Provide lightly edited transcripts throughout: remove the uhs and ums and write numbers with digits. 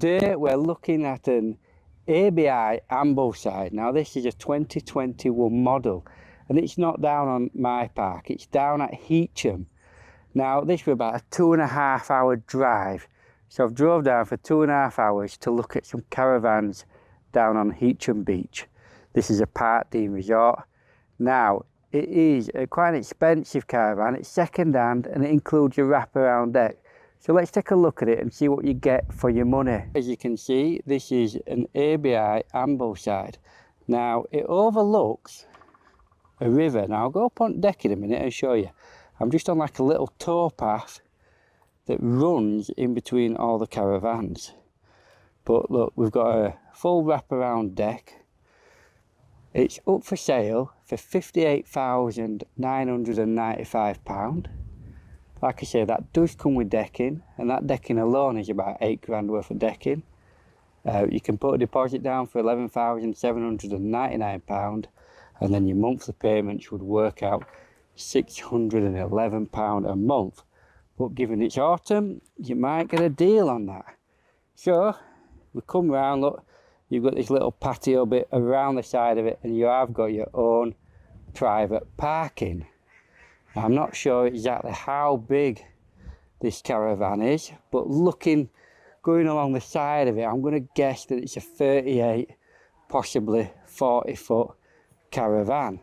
Today we're looking at an ABI Ambleside. Now this is a 2021 model and it's not down on my park, it's down at Heacham. Now this was about a 2.5 hour drive, so I've drove down for 2.5 hours to look at some caravans down on Heacham Beach. This is a Parkdean Resort. Now it is quite an expensive caravan, it's second hand and it includes a wraparound deck. So let's take a look at it and see what you get for your money. As you can see, this is an ABI Ambleside. Now it overlooks a river. Now I'll go up on deck in a minute and show you. I'm just on like a little towpath that runs in between all the caravans. But look, we've got a full wraparound deck. It's up for sale for £58,995. Like I say, that does come with decking, and that decking alone is about 8 grand worth of decking. You can put a deposit down for £11,799, and then your monthly payments would work out £611 a month. But given it's autumn, you might get a deal on that. So we come round, look, you've got this little patio bit around the side of it, and you have got your own private parking. I'm not sure exactly how big this caravan is, but going along the side of it, I'm going to guess that it's a 38, possibly 40 foot caravan.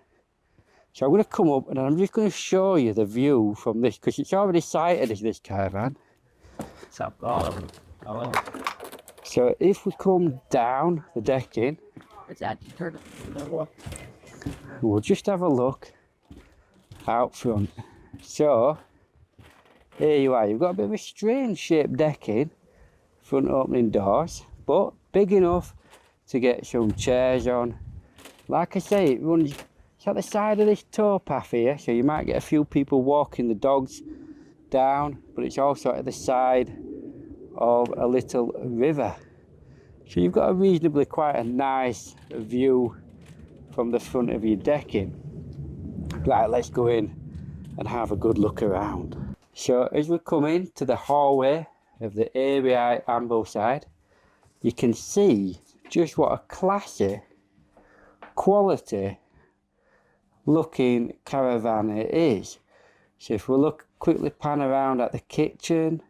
So I'm going to come up and I'm just going to show you the view from this, because it's already sighted as this caravan. So if we come down the decking, we'll just have a look out front. So here you are, you've got a bit of a strange shaped decking, front opening doors, but big enough to get some chairs on. Like I say, it's at the side of this towpath here, so you might get a few people walking the dogs down, but it's also at the side of a little river, so you've got a reasonably quite a nice view from the front of your decking. Right, let's go in and have a good look around. So as we come into the hallway of the ABI Ambleside, you can see just what a classy, quality looking caravan it is. So if we look, quickly pan around at the kitchen,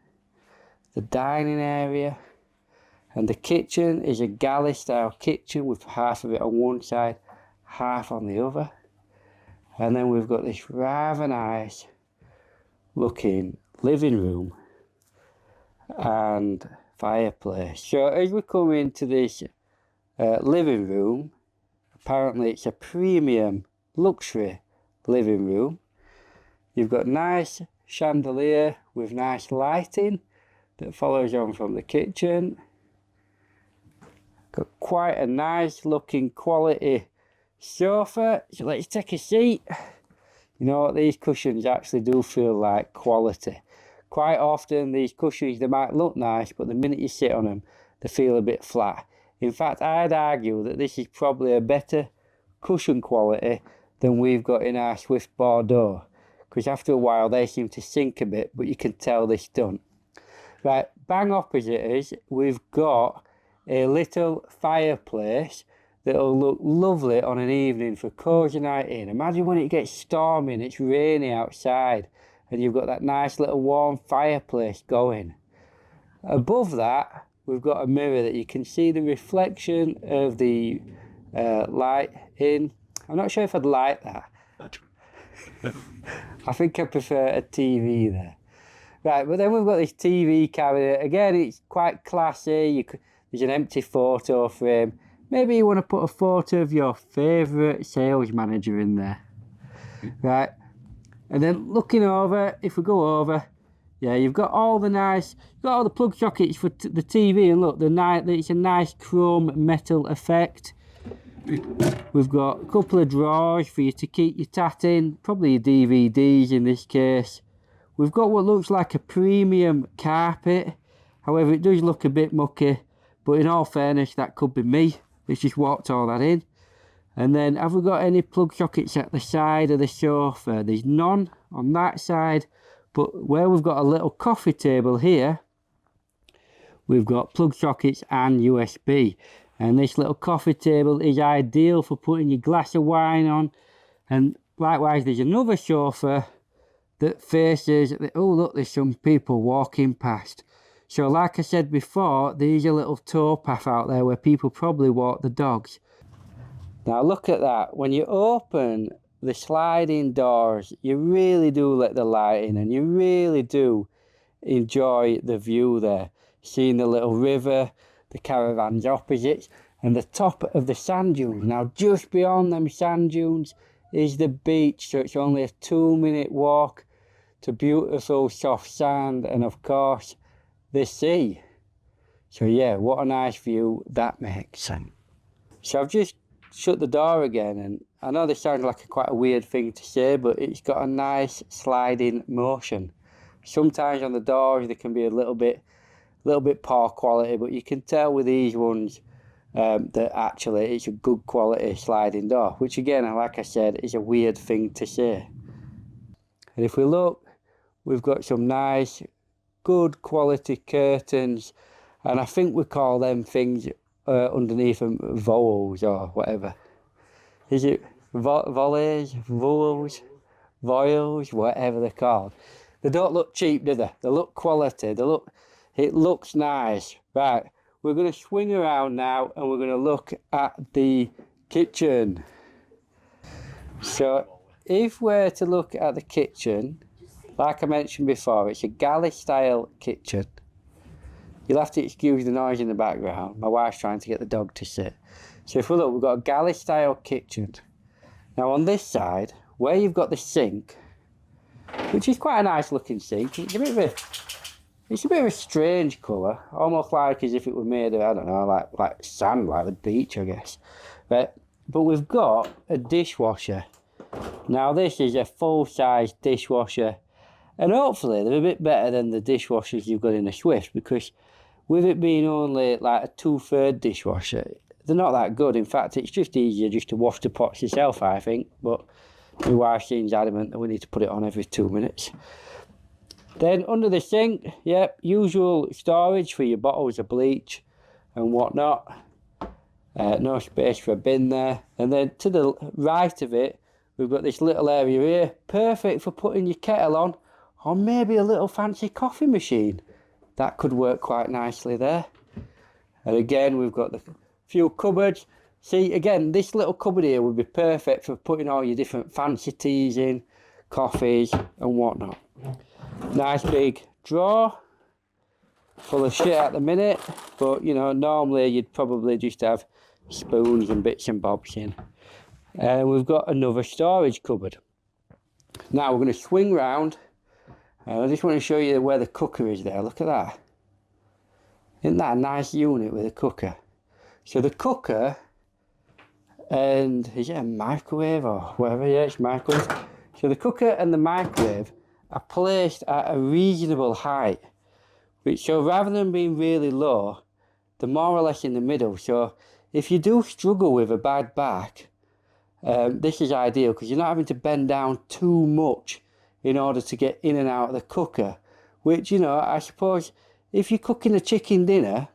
the dining area, and the kitchen is a galley style kitchen with half of it on one side, half on the other. And then we've got this rather nice looking living room and fireplace. So as we come into this living room, apparently it's a premium luxury living room. You've got nice chandelier with nice lighting that follows on from the kitchen. Got quite a nice looking quality sofa, so let's take a seat. You know what, these cushions actually do feel like quality. Quite often these cushions, they might look nice, but the minute you sit on them they feel a bit flat. In fact, I'd argue that this is probably a better cushion quality than we've got in our Swift Bordeaux, because after a while they seem to sink a bit, but you can tell this don't. Right, bang opposite us we've got a little fireplace that'll look lovely on an evening for a cosy night in. Imagine when it gets stormy and it's rainy outside and you've got that nice little warm fireplace going. Above that, we've got a mirror that you can see the reflection of the light in. I'm not sure if I'd like that. I think I prefer a TV there. Right, but then we've got this TV cabinet. Again, it's quite classy. There's an empty photo frame. Maybe you want to put a photo of your favourite sales manager in there. Right, and then looking over, if we go over, yeah, you've got all the plug sockets for the TV, and look, it's a nice chrome metal effect. We've got a couple of drawers for you to keep your tat in, probably your DVDs in this case. We've got what looks like a premium carpet, however it does look a bit mucky, but in all fairness that could be me. It's just walked all that in. And then have we got any plug sockets at the side of the sofa? There's none on that side, but where we've got a little coffee table here, we've got plug sockets and USB. And this little coffee table is ideal for putting your glass of wine on. And likewise, there's another sofa that faces, oh look, there's some people walking past. So like I said before, there's a little towpath out there where people probably walk the dogs. Now look at that, when you open the sliding doors, you really do let the light in, and you really do enjoy the view there. Seeing the little river, the caravans opposite, and the top of the sand dunes. Now just beyond them sand dunes is the beach, so it's only a 2-minute walk to beautiful soft sand, and of course the sea. So yeah, what a nice view that makes. So I've just shut the door again, and I know this sounds like quite a weird thing to say, but it's got a nice sliding motion. Sometimes on the doors they can be a little bit poor quality, but you can tell with these ones that actually it's a good quality sliding door, which again, like I said, is a weird thing to say. And if we look, we've got some nice good quality curtains, and I think we call them things underneath them voals or whatever. Is it volleys, voals, voiles, whatever they're called? They don't look cheap, do they? They look quality. It looks nice. Right, we're going to swing around now and we're going to look at the kitchen. So if we're to look at the kitchen, like I mentioned before, it's a Galley style kitchen. You'll have to excuse the noise in the background. My wife's trying to get the dog to sit. So if we look, we've got a Galley style kitchen. Now on this side, where you've got the sink, which is quite a nice looking sink, it's a bit of a strange colour, almost like as if it were made of, I don't know, like sand, like the beach, I guess. But we've got a dishwasher. Now this is a full-size dishwasher, and hopefully they're a bit better than the dishwashers you've got in the Swift, because with it being only like a 2/3 dishwasher, they're not that good. In fact, it's just easier just to wash the pots yourself, I think. But my wife seems adamant that we need to put it on every 2 minutes. Then under the sink, yep, usual storage for your bottles of bleach and whatnot. No space for a bin there. And then to the right of it, we've got this little area here, perfect for putting your kettle on, or maybe a little fancy coffee machine. That could work quite nicely there. And again, we've got the few cupboards. See, again, this little cupboard here would be perfect for putting all your different fancy teas in, coffees and whatnot. Nice big drawer, full of shit at the minute, but you know, normally you'd probably just have spoons and bits and bobs in. And we've got another storage cupboard. Now we're going to swing round, and I just want to show you where the cooker is there. Look at that. Isn't that a nice unit with a cooker? So the cooker, and is it a microwave or whatever? Yeah, it's microwave. So the cooker and the microwave are placed at a reasonable height, so rather than being really low, they're more or less in the middle. So if you do struggle with a bad back, this is ideal because you're not having to bend down too much in order to get in and out of the cooker, which, you know, I suppose if you're cooking a chicken dinner,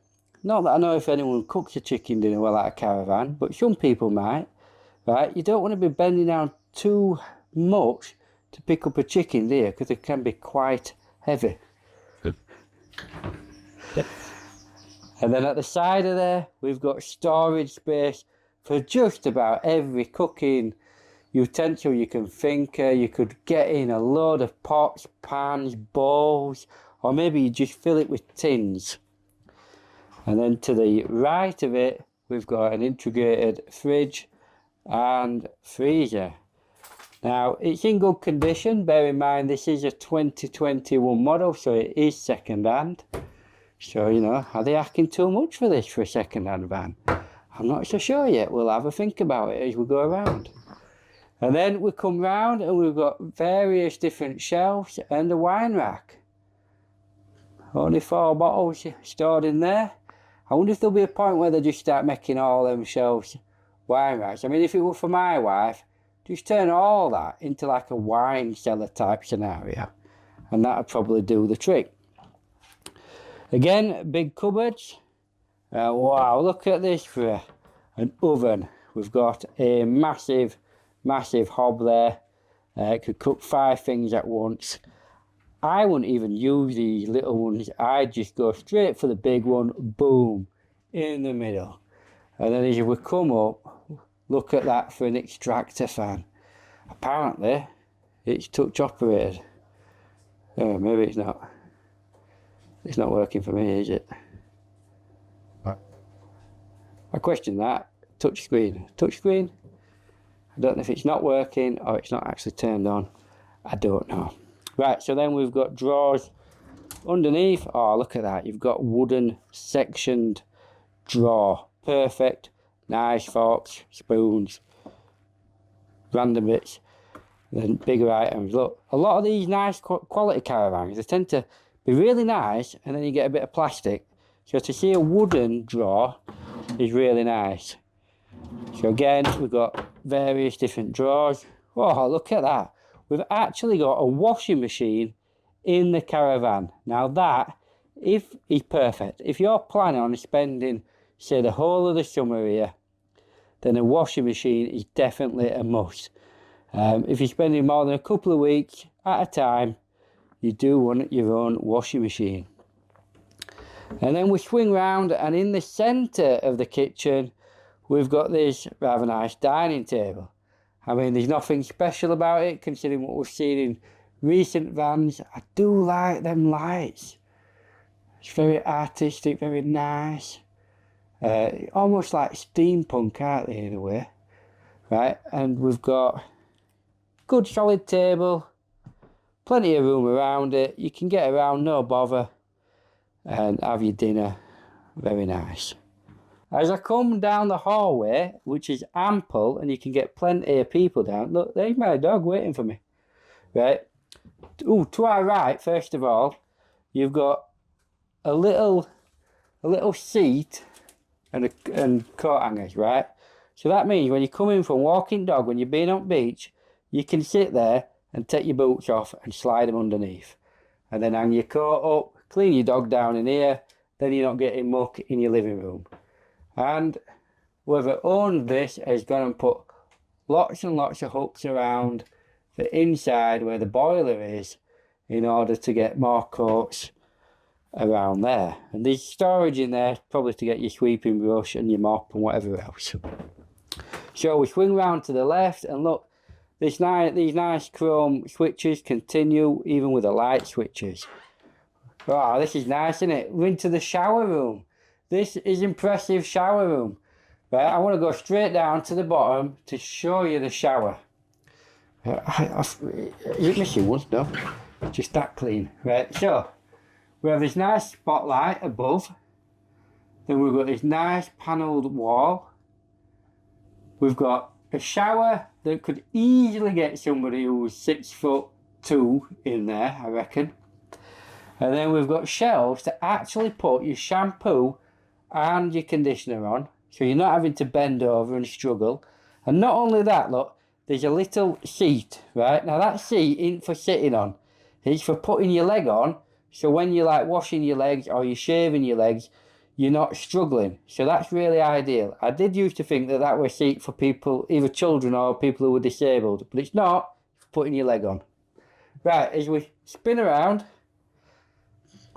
not that I know if anyone cooks a chicken dinner well at a caravan, but some people might, right? You don't want to be bending down too much to pick up a chicken there, because it can be quite heavy. Good. Yep. And then at the side of there, we've got storage space for just about every cooking utensil you can think of. You could get in a load of pots, pans, bowls, or maybe you just fill it with tins. And then to the right of it, we've got an integrated fridge and freezer. Now, it's in good condition. Bear in mind, this is a 2021 model, so it is second-hand. So, you know, are they asking too much for this for a second-hand van? I'm not so sure yet. We'll have a think about it as we go around. And then we come round and we've got various different shelves and a wine rack. Only 4 bottles stored in there. I wonder if there'll be a point where they just start making all them shelves wine racks. I mean, if it were for my wife, just turn all that into like a wine cellar type scenario, and that would probably do the trick. Again, big cupboards. Wow, look at this for an oven. We've got a massive hob there. It could cook 5 things at once. I wouldn't even use these little ones. I'd just go straight for the big one, boom, in the middle. And then as we come up, look at that for an extractor fan. Apparently, it's touch operated. Maybe it's not. It's not working for me, is it? Right. I question that. Touch screen. I don't know if it's not working or it's not actually turned on. I don't know. Right, so then we've got drawers underneath. Oh, look at that. You've got wooden sectioned drawer. Perfect. Knives, forks, spoons, random bits. Then bigger items. Look, a lot of these nice quality caravans, they tend to be really nice, and then you get a bit of plastic. So to see a wooden drawer is really nice. So again, we've got various different drawers. Oh, look at that. We've actually got a washing machine in the caravan. Now that is perfect. If you're planning on spending, say, the whole of the summer here, then a washing machine is definitely a must. If you're spending more than a couple of weeks at a time, you do want your own washing machine. And then we swing round, and in the centre of the kitchen, we've got this rather nice dining table. I mean, there's nothing special about it, considering what we've seen in recent vans. I do like them lights. It's very artistic, very nice. Almost like steampunk, aren't they, in a way? Right, and we've got good solid table, plenty of room around it. You can get around, no bother, and have your dinner. Very nice. As I come down the hallway, which is ample, and you can get plenty of people down. Look, there's my dog waiting for me. Right. Oh, to our right, first of all, you've got a little seat and coat hangers, right? So that means when you come in from walking dog, when you're being on beach, you can sit there and take your boots off and slide them underneath. And then hang your coat up, clean your dog down in here, then you're not getting muck in your living room. And whoever owned this has gone and put lots and lots of hooks around the inside where the boiler is in order to get more coats around there. And there's storage in there probably to get your sweeping brush and your mop and whatever else. So we swing round to the left, and look, these nice chrome switches continue even with the light switches. Oh, this is nice, isn't it? We're into the shower room. This is impressive shower room. Right, I want to go straight down to the bottom to show you the shower. Is it missing one? No, just that clean. Right, so we have this nice spotlight above. Then we've got this nice panelled wall. We've got a shower that could easily get somebody who's 6'2" in there, I reckon. And then we've got shelves to actually put your shampoo and your conditioner on, so you're not having to bend over and struggle. And not only that, look, there's a little seat, right? Now that seat isn't for sitting on, it's for putting your leg on, so when you're like washing your legs or you're shaving your legs, you're not struggling. So that's really ideal. I did used to think that was a seat for people, either children or people who were disabled, but it's not. It's for putting your leg on. Right, as we spin around,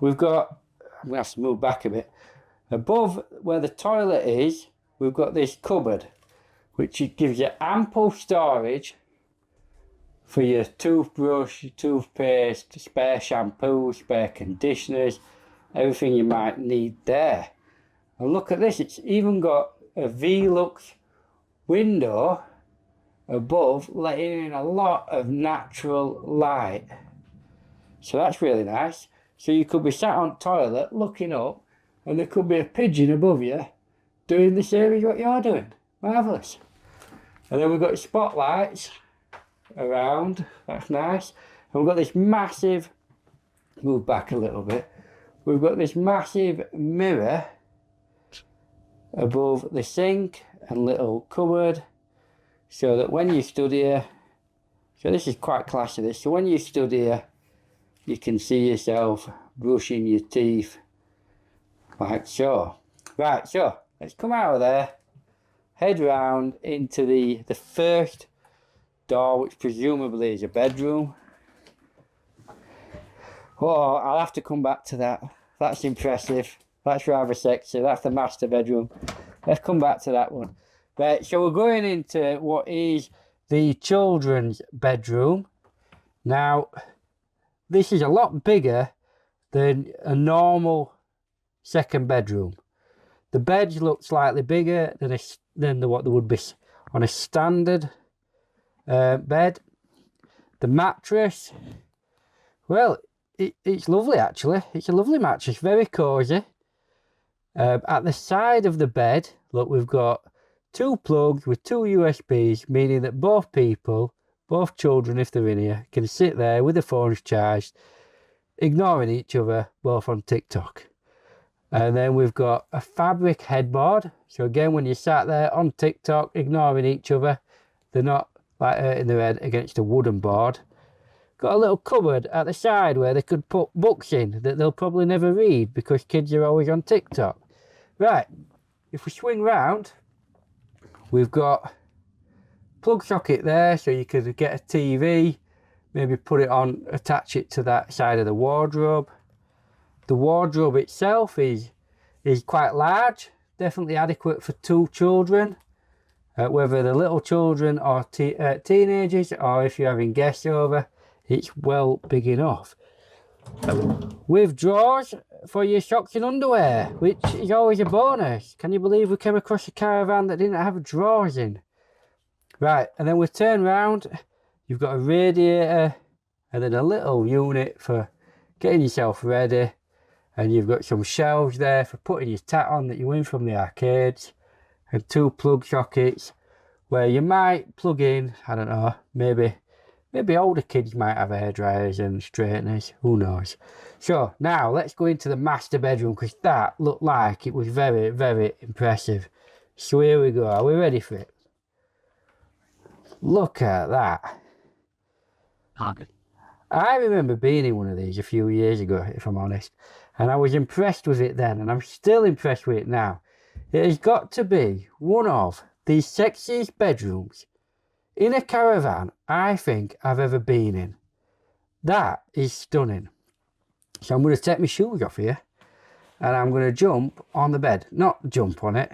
we've got, I'm going to have to move back a bit. Above where the toilet is, we've got this cupboard, which gives you ample storage for your toothbrush, your toothpaste, spare shampoo, spare conditioners, everything you might need there. And look at this, it's even got a Velux window above, letting in a lot of natural light. So that's really nice. So you could be sat on toilet looking up, and there could be a pigeon above you doing the same as what you're doing. Marvellous. And then we've got spotlights around, that's nice. And we've got this massive, move back a little bit, we've got this massive mirror above the sink and little cupboard, so that when you stood here, so this is quite classy this, so when you stood here, you can see yourself brushing your teeth Like so. Right, so let's come out of there, head round into the first door, which presumably is a bedroom. Oh, I'll have to come back to that. That's impressive. That's rather sexy. That's the master bedroom. Let's come back to that one. Right, so we're going into what is the children's bedroom. Now, this is a lot bigger than a normal second bedroom. The beds look slightly bigger than what there would be on a standard bed. The mattress, well, it's lovely actually. It's a lovely mattress, very cosy. At the side of the bed, look, we've got 2 plugs with 2 USBs, meaning that both people, both children if they're in here, can sit there with their phones charged, ignoring each other, both on TikTok. And then we've got a fabric headboard. So again, when you sat there on TikTok, ignoring each other, they're not like hurting their head against a wooden board. Got a little cupboard at the side where they could put books in that they'll probably never read because kids are always on TikTok. Right, if we swing round, we've got plug socket there, so you could get a TV, maybe put it on, attach it to that side of the wardrobe. The wardrobe itself is quite large, definitely adequate for 2 children, whether they're little children or teenagers, or if you're having guests over, it's well big enough. With drawers for your socks and underwear, which is always a bonus. Can you believe we came across a caravan that didn't have drawers in? Right, and then we turn round, you've got a radiator, and then a little unit for getting yourself ready. And you've got some shelves there for putting your tat on that you win from the arcades. And 2 plug sockets where you might plug in, I don't know, maybe older kids might have hair dryers and straighteners, who knows. So now let's go into the master bedroom, because that looked like it was very, very impressive. So here we go, are we ready for it? Look at that. I remember being in one of these a few years ago, if I'm honest, and I was impressed with it then, and I'm still impressed with it now. It has got to be one of the sexiest bedrooms in a caravan I think I've ever been in. That is stunning. So I'm going to take my shoes off here, and I'm going to jump on the bed. Not jump on it,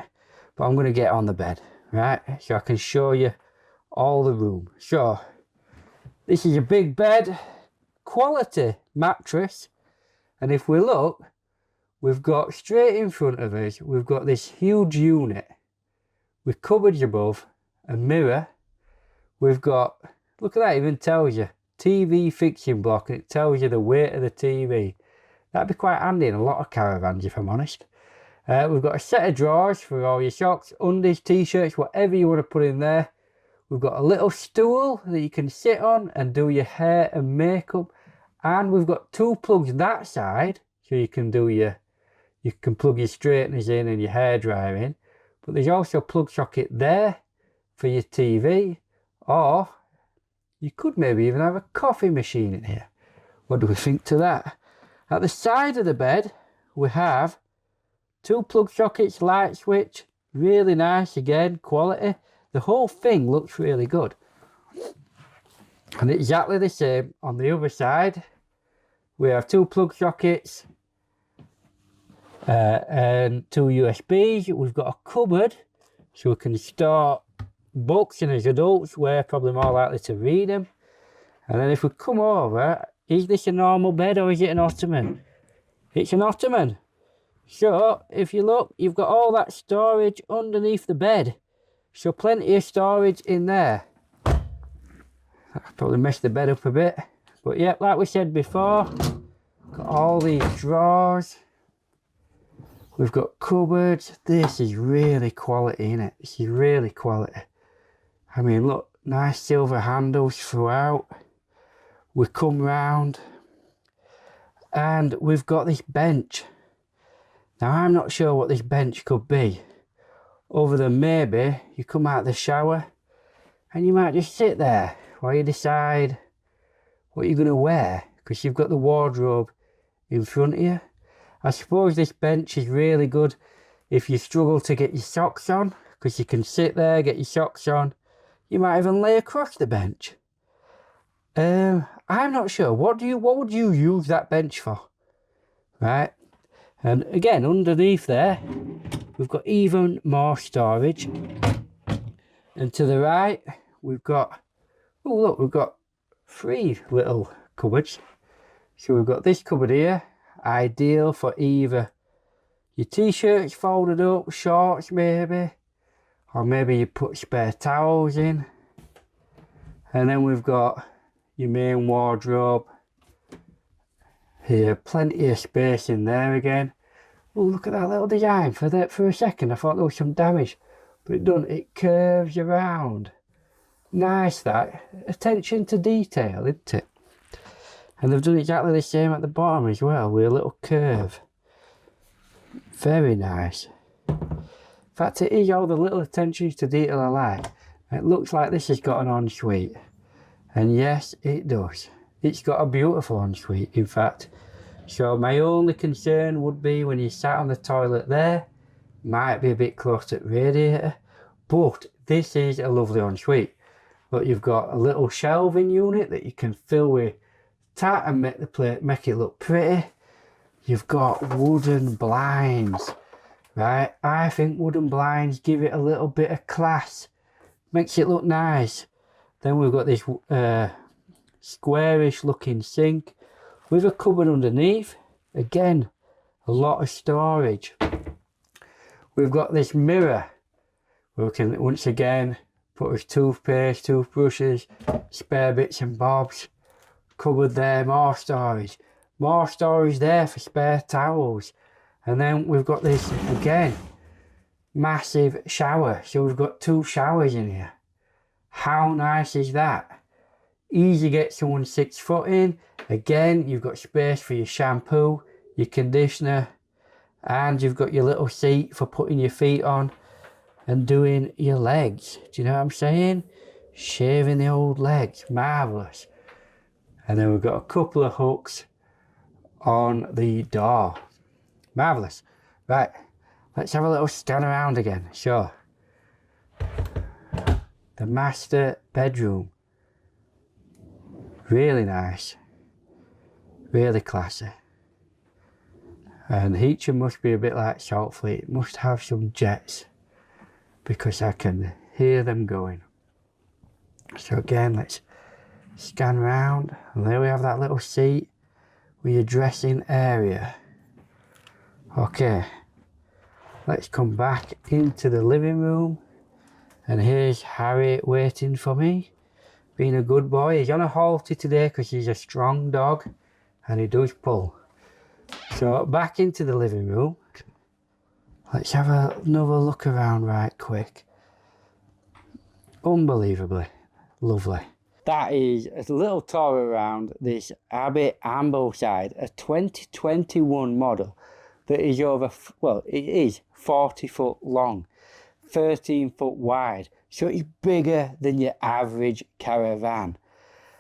but I'm going to get on the bed, right? So I can show you all the room. So this is a big bed, quality mattress, and if we look, we've got straight in front of us, we've got this huge unit with cupboards above, a mirror. We've got, look at that, it even tells you TV fixing block, and it tells you the weight of the TV. That'd be quite handy in a lot of caravans, if I'm honest. We've got a set of drawers for all your socks, undies, t-shirts, whatever you want to put in there. We've got a little stool that you can sit on and do your hair and makeup. And we've got 2 plugs that side, so you can plug your straighteners in and your hairdryer in. But there's also a plug socket there for your TV. Or you could maybe even have a coffee machine in here. What do we think to that? At the side of the bed, we have 2 plug sockets, light switch, really nice again, quality. The whole thing looks really good. And exactly the same on the other side. We have 2 plug sockets and 2 USBs. We've got a cupboard so we can store books, and as adults we're probably more likely to read them. And then if we come over, is this a normal bed or is it an ottoman? It's an ottoman. So if you look, you've got all that storage underneath the bed. So plenty of storage in there. I probably messed the bed up a bit. But yeah, like we said before, got all these drawers. We've got cupboards. This is really quality, innit? This is really quality. I mean, look, nice silver handles throughout. We come round and we've got this bench. Now, I'm not sure what this bench could be, other than maybe you come out of the shower and you might just sit there while you decide what you're going to wear, because you've got the wardrobe in front of you. I suppose this bench is really good if you struggle to get your socks on, because you can sit there, get your socks on. You might even lay across the bench. I'm not sure. What would you use that bench for? Right. And again, underneath there, we've got even more storage. And to the right, we've got, oh look, we've got 3 little cupboards. So we've got this cupboard here, ideal for either your t-shirts folded up, shorts maybe, or maybe you put spare towels in. And then we've got your main wardrobe here, plenty of space in there again. Oh, look at that little design. For a second I thought there was some damage, but it doesn't. It curves around. Nice, that. Attention to detail, isn't it? And they've done exactly the same at the bottom as well, with a little curve. Very nice. In fact, it is all the little attentions to detail I like. It looks like this has got an ensuite. And yes, it does. It's got a beautiful ensuite, in fact. So my only concern would be when you sat on the toilet there, might be a bit close to the radiator, but this is a lovely ensuite. But you've got a little shelving unit that you can fill with tat and make it look pretty. You've got wooden blinds, right? I think wooden blinds give it a little bit of class, makes it look nice. Then we've got this squarish looking sink with a cupboard underneath. Again, a lot of storage. We've got this mirror where we can once again put his toothpaste, toothbrushes, spare bits and bobs. Cupboard there, more storage. More storage there for spare towels. And then we've got this, again, massive shower. So we've got 2 showers in here. How nice is that? Easy get someone 6 foot in. Again, you've got space for your shampoo, your conditioner, and you've got your little seat for putting your feet on and doing your legs. Do you know what I'm saying? Shaving the old legs. Marvellous. And then we've got a couple of hooks on the door. Marvellous. Right, let's have a little scan around again. So, the master bedroom. Really nice. Really classy. And Heacham must be a bit like Saltfleet. It must have some jets, because I can hear them going. So again, let's scan round. And there we have that little seat with your dressing area. Okay, let's come back into the living room. And here's Harry waiting for me, being a good boy. He's on a halter today because he's a strong dog and he does pull. So back into the living room. Let's have another look around right quick. Unbelievably lovely. That is a little tour around this ABI Ambleside, a 2021 model that is over, well, it is 40 foot long, 13 foot wide. So it's bigger than your average caravan.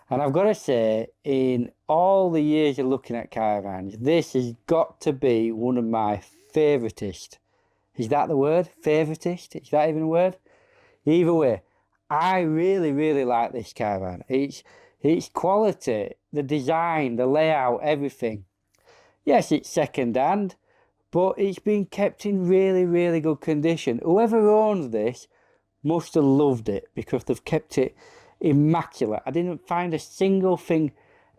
And I've got to say, in all the years of looking at caravans, this has got to be one of my favoritist. Is that the word? Favoritist? Is that even a word? Either way, I really, really like this caravan. It's quality, the design, the layout, everything. Yes, it's second hand, but it's been kept in really, really good condition. Whoever owns this must have loved it, because they've kept it immaculate. I didn't find a single thing,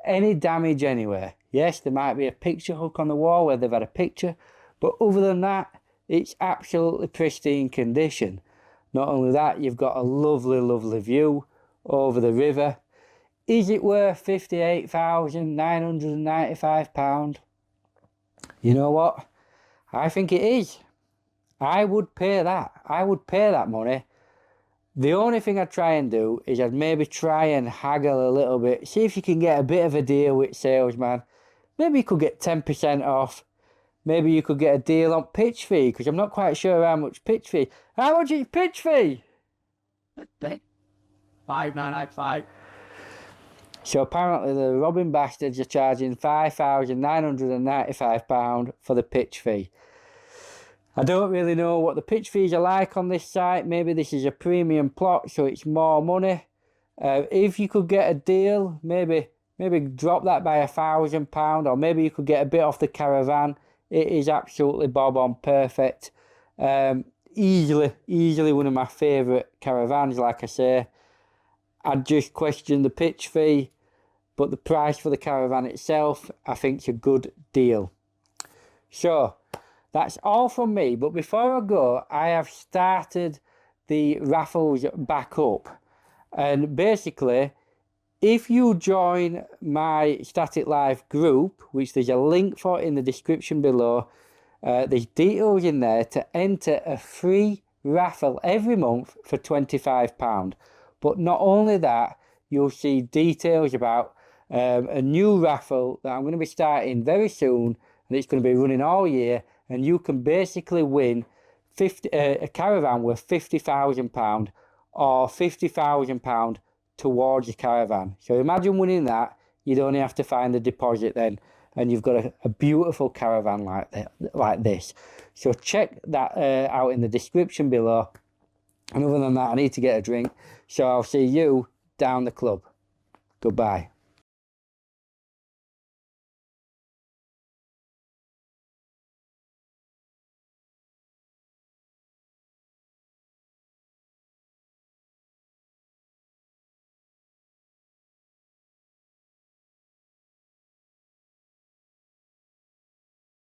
any damage anywhere. Yes, there might be a picture hook on the wall where they've had a picture, but other than that, it's absolutely pristine condition. Not only that, you've got a lovely, lovely view over the river. Is it worth £58,995? You know what? I think it is. I would pay that. I would pay that money. The only thing I'd try and do is I'd maybe try and haggle a little bit. See if you can get a bit of a deal with salesman. Maybe you could get 10% off. Maybe you could get a deal on pitch fee, because I'm not quite sure how much pitch fee. How much is pitch fee? $5,995. So apparently the robbing bastards are charging £5,995 for the pitch fee. I don't really know what the pitch fees are like on this site. Maybe this is a premium plot, so it's more money. If you could get a deal, maybe drop that by £1,000, or maybe you could get a bit off the caravan. It is absolutely bob on perfect. Easily one of my favourite caravans, like I say. I'd just question the pitch fee, but the price for the caravan itself, I think, is a good deal. So that's all from me, but before I go, I have started the raffles back up. And basically, if you join my Static Life group, which there's a link for in the description below, there's details in there to enter a free raffle every month for £25. But not only that, you'll see details about a new raffle that I'm going to be starting very soon, and it's going to be running all year, and you can basically win a caravan worth £50,000 or £50,000 towards your caravan. So imagine winning that. You'd only have to find the deposit then, and you've got a beautiful caravan like this. So check that out in the description below. And other than that, I need to get a drink. So I'll see you down the club. Goodbye.